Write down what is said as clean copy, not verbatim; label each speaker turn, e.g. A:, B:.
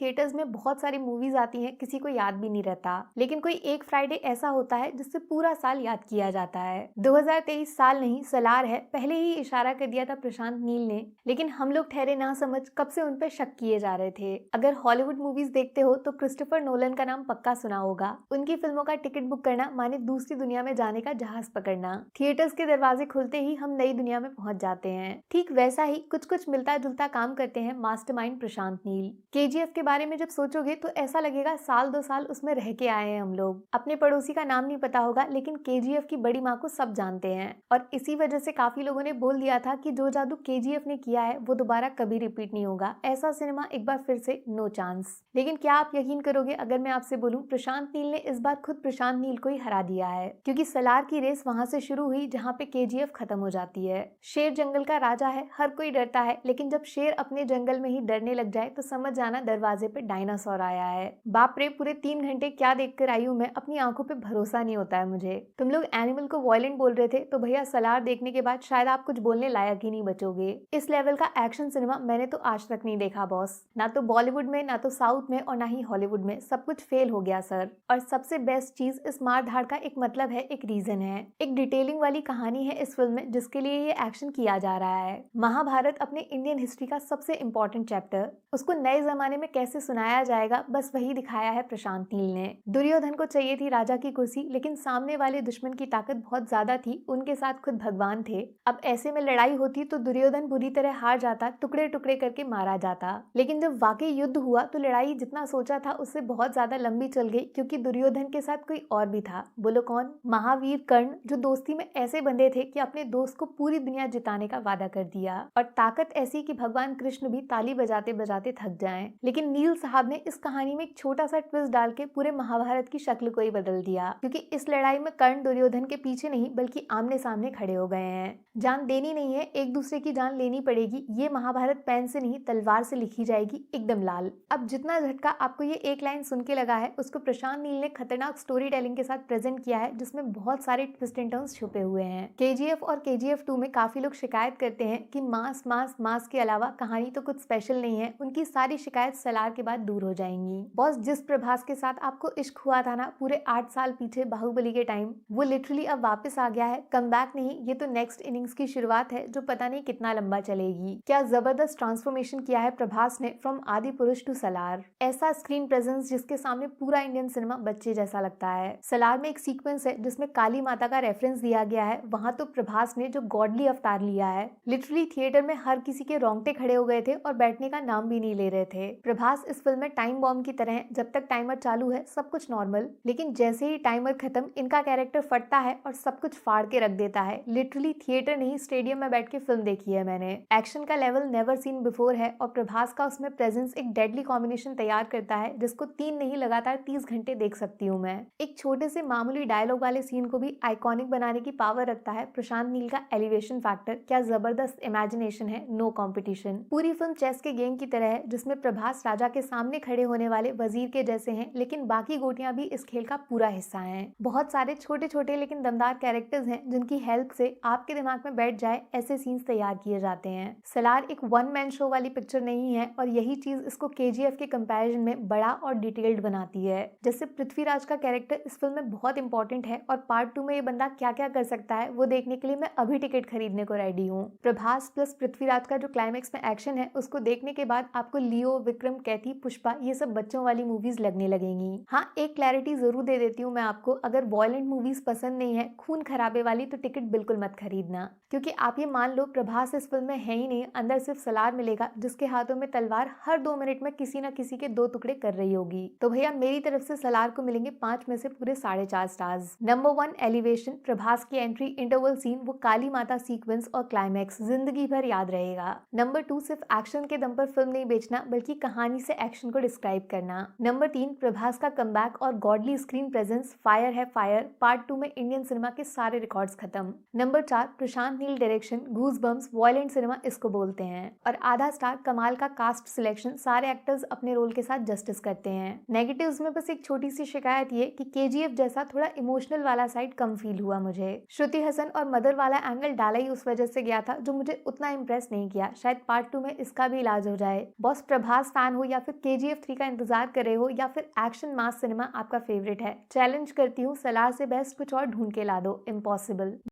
A: Theatres में बहुत सारी मूवीज आती हैं, किसी को याद भी नहीं रहता, लेकिन कोई एक फ्राइडे ऐसा होता है जिससे पूरा साल याद किया जाता है। 2023 साल नहीं, सलार है। पहले ही इशारा कर दिया था प्रशांत नील ने, लेकिन हम लोग ठहरे ना समझ, कब से उन पर शक किए जा रहे थे। अगर हॉलीवुड मूवीज देखते हो तो क्रिस्टोफर नोलन का नाम पक्का सुना होगा। उनकी फिल्मों का टिकट बुक करना माने दूसरी दुनिया में जाने का जहाज पकड़ना। थिएटर्स के दरवाजे खुलते ही हम नई दुनिया में पहुंच जाते हैं। ठीक वैसा ही कुछ कुछ मिलता जुलता काम करते हैं मास्टरमाइंड प्रशांत नील। केजीएफ के बारे में जब सोचोगे तो ऐसा लगेगा साल 2 साल उसमें रह के आए हैं हम लोग। अपने पड़ोसी का नाम नहीं पता होगा, लेकिन केजीएफ की बड़ी माँ को सब जानते हैं, और इसी वजह से काफी लोगों ने बोल दिया था कि जो जादू केजीएफ ने किया है वो दोबारा कभी रिपीट नहीं होगा। ऐसा सिनेमा एक बार फिर से नो चांस। लेकिन क्या आप यकीन करोगे अगर मैं आपसे बोलूं, प्रशांत नील ने इस बार खुद प्रशांत नील को ही हरा दिया है, क्योंकि सलार की रेस वहां से शुरू हुई जहां पे केजीएफ खत्म हो जाती है। शेर जंगल का राजा है, हर कोई डरता है, लेकिन जब शेर अपने जंगल में ही डरने लग जाए तो समझ जाना दरवाजे पे डायनासोर आया है। बाप रे, पूरे 3 घंटे क्या देखकर आई हूँ मैं, अपनी आंखों पे भरोसा नहीं होता है मुझे। तुम लोग एनिमल को वॉयलेंट बोल रहे थे, तो भैया सलार देखने के बाद शायद आप कुछ बोलने लायक ही नहीं बचोगे। इस लेवल का एक्शन सिनेमा मैंने तो आज तक नहीं देखा बॉस। ना तो बॉलीवुड में, ना तो साउथ में, और ना ही हॉलीवुड में। सब कुछ फेल हो गया सर। और सबसे बेस्ट चीज, इस मार धाड़ का एक मतलब है, एक रीजन है, एक डिटेलिंग वाली कहानी है इस फिल्म में, जिसके लिए ये एक्शन किया जा रहा है। महाभारत अपने इंडियन हिस्ट्री का सबसे इंपॉर्टेंट चैप्टर, उसको नए जमाने में कैसे सुनाया जाएगा, बस वही दिखाया है प्रशांत नील ने। दुर्योधन को चाहिए थी राजा की कुर्सी, लेकिन सामने वाले दुश्मन की ताकत बहुत ज्यादा थी, उनके साथ खुद भगवान थे। अब ऐसे में लड़ाई होती तो दुर्योधन बुरी तरह हार जाता, टुकड़े टुकड़े करके मारा जाता। लेकिन जब वाकई युद्ध हुआ तो लड़ाई जितना सोचा था उससे बहुत ज्यादा लंबी चल गई, क्योंकि दुर्योधन के साथ कोई और भी था। बोलो कौन? महावीर कर्ण, जो दोस्ती में ऐसे बंधे थे कि अपने दोस्त को पूरी दुनिया जिताने का वादा कर दिया, और ताकत ऐसी कि भगवान कृष्ण भी ताली बजाते बजाते थक जाएं। लेकिन नील साहब ने इस कहानी में एक छोटा सा ट्विस्ट डाल के पूरे महाभारत की शक्ल को ही बदल दिया, क्योंकि इस लड़ाई में कर्ण दुर्योधन के पीछे नहीं बल्कि आमने सामने खड़े हो गए हैं। जान देनी नहीं है, एक दूसरे की जान लेनी पड़ेगी। ये महाभारत पेन से नहीं तलवार से लिखी जाएगी, एकदम लाल। अब जितना झटका आपको ये एक लाइन सुन के लगा है, उसको प्रशांत नील ने खतरनाक स्टोरी टेलिंग के साथ प्रेजेंट किया है, जिसमें बहुत सारे ट्विस्ट एंड टर्न्स छुपे हुए हैं। केजीएफ और केजीएफ 2 में काफी लोग शिकायत करते हैं कि मास मास मास के अलावा कहानी तो कुछ स्पेशल नहीं है। उनकी सारी शिकायत सलार के बाद दूर हो जाएंगी। बॉस, जिस प्रभास के साथ आपको इश्क हुआ था ना पूरे 8 साल पीछे बाहुबली के टाइम, वो लिटरली अब वापस आ गया है। कम बैक नहीं, ये तो नेक्स्ट इनिंग्स की शुरुआत है, जो पता नहीं कितना लंबा चलेगी। क्या जबरदस्त ट्रांसफॉर्मेशन किया है प्रभास ने फ्रॉम आदि पुरुष टू सलार। ऐसा स्क्रीन प्रेजेंस जिसके सामने पूरा इंडियन सिनेमा बच्चे जैसा लगता है। सलार में एक सीक्वेंस है जिसमें काली माता का रेफरेंस दिया गया है, वहां तो प्रभास ने जो गॉडली अवतार लिया है, लिटरली थिएटर में हर किसी के रोंगटे खड़े हो गए थे और बैठने का नाम भी नहीं ले रहे थे। प्रभास इस फिल्म में टाइम बॉम्ब की तरह है, जब तक टाइमर चालू है सब कुछ नॉर्मल, लेकिन जैसे ही टाइमर खत्म इनका कैरेक्टर फटता है और सब कुछ फाड़ के रख देता है। लिटरली थिएटर नहीं, स्टेडियम में बैठ के फिल्म देखी है मैंने। एक्शन का लेवल नेवर सीन बिफोर है, और प्रभास का उसमें प्रेजेंस एक डेडली कॉम्बिनेशन तैयार करता है, जिसको 3 नहीं लगातार 30 घंटे देख सकती हूँ मैं। एक छोटे से मामूली डायलॉग वाले सीन को भी आइकॉनिक बनाने की पावर रखता है प्रशांत नील का एलिवेशन फैक्टर। क्या जबरदस्त इमेजिनेशन है, नो कॉम्पिटिशन। पूरी फिल्म चेस के गेम की तरह है, जिसमें प्रभास राजा के सामने खड़े होने वाले वजीर के जैसे हैं, लेकिन बाकी गोटियां भी इस खेल का पूरा हिस्सा हैं। बहुत सारे छोटे छोटे लेकिन दमदार कैरेक्टर्स हैं, जिनकी हेल्प से आपके दिमाग में बैठ जाए ऐसे सीन्स तैयार किए जाते हैं। सलार एक वन मैन शो वाली पिक्चर नहीं है, और यही चीज इसको केजीएफ के कंपैरिजन में बड़ा और डिटेल्ड बनाती है। जैसे पृथ्वीराज का कैरेक्टर इस फिल्म में बहुत इंपॉर्टेंट है, और पार्ट 2 में ये बंदा क्या क्या कर सकता है वो देखने के लिए मैं अभी टिकट खरीदने को रेडी हूँ। प्रभास प्लस पृथ्वीराज का जो क्लाइमेक्स में एक्शन है, उसको देखने के बाद आपको लियो, विक्रम, कैथी, पुष्पा ये सब बच्चों वाली मूवीज लगने लगेंगी। हाँ, एक क्लैरिटी जरूर दे देती हूँ मैं आपको, अगर वॉयलेंट मूवीज पसंद नहीं है, खून खराबे वाली, तो टिकट बिल्कुल मत खरीदना, क्योंकि आप ये मान लो प्रभास इस फिल्म में है ही नहीं। अंदर सिर्फ सलार मिलेगा, जिसके हाथों में तलवार हर 2 मिनट में किसी न किसी के 2 टुकड़े कर रही होगी। तो भैया मेरी तरफ से सलार को मिलेंगे 5 में से पूरे 4.5 स्टार्स। नंबर 1 एलिवेशन, प्रभास की एंट्री, इंटरवल सीन, वो काली माता सीक्वेंस और क्लाइमैक्स जिंदगी भर याद रहेगा। नंबर 2 सिर्फ एक्शन के दम पर फिल्म नहीं बेचना, बल्कि कहानी से एक्शन को डिस्क्राइब करना। नंबर 3 प्रभास का कमबैक और गॉडली स्क्रीन प्रेजेंस, फायर है फायर। पार्ट 2 में इंडियन सिनेमा के सारे रिकॉर्ड्स खत्म। Number 4 Prashanth Neel direction, goosebumps, violent cinema इसको बोलते हैं। और आधा स्टार कमाल का कास्ट सिलेक्शन, सारे एक्टर्स अपने रोल के साथ जस्टिस करते हैं। नेगेटिव्स में बस एक छोटी सी शिकायत ये कि केजीएफ जैसा थोड़ा इमोशनल वाला साइड कम फील हुआ मुझे। श्रुति हसन और मदर वाला एंगल डाला ही उस वजह से गया था, जो मुझे उतना इम्प्रेस नहीं किया। शायद पार्ट 2 में इसका भी इलाज हो जाए। बॉस, प्रभास फैन हो या फिर KGF 3 का इंतजार कर रहे हो या फिर एक्शन मास सिनेमा आपका फेवरेट है, चैलेंज करती हूँ सलार से बेस्ट कुछ और ढूंढ के ला दो। इम्पॉसिबल।